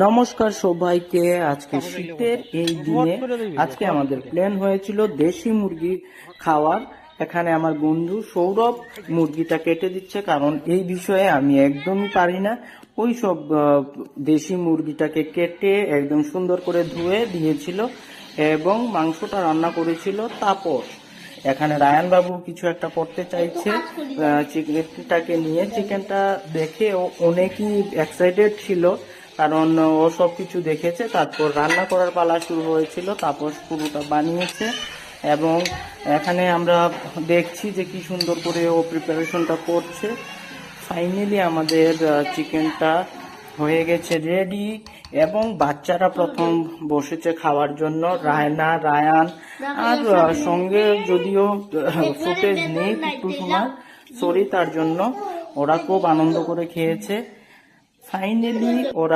নমস্কার সবাইকে। আজকে শীতের এই দিনে আজকে আমাদের প্ল্যান হয়েছিল দেশি মুরগি খাওয়ার। এখানে আমার বন্ধু সৌরভ মুরগিটা কেটে দিচ্ছে, কারণ এই বিষয়ে আমি একদমই পারি না। ওই সব দেশি মুরগিটাকে কেটে একদম সুন্দর করে ধুয়ে দিয়েছিল এবং মাংসটা রান্না করেছিল তাপস। এখানে রায়ান বাবু কিছু একটা করতে চাইছে চিকেনটাকে নিয়ে। চিকেনটা দেখে ও অনেকই এক্সাইটেড ছিল, কারণ ও সব কিছু দেখেছে। তারপর রান্না করার পালা শুরু হয়েছিল, তাপস পুরোটা বানিয়েছে এবং এখানে আমরা দেখছি যে কি সুন্দর করে ও প্রিপারেশনটা করছে। ফাইনালি আমাদের চিকেনটা হয়ে গেছে রেডি এবং বাচ্চারা প্রথম বসেছে খাওয়ার জন্য, রায়না, রায়ান। আর সঙ্গে যদিও ফুটেজ নেই একটু সময়, সরি তার জন্য। ওরা খুব আনন্দ করে খেয়েছে। ফাইনালি ওরা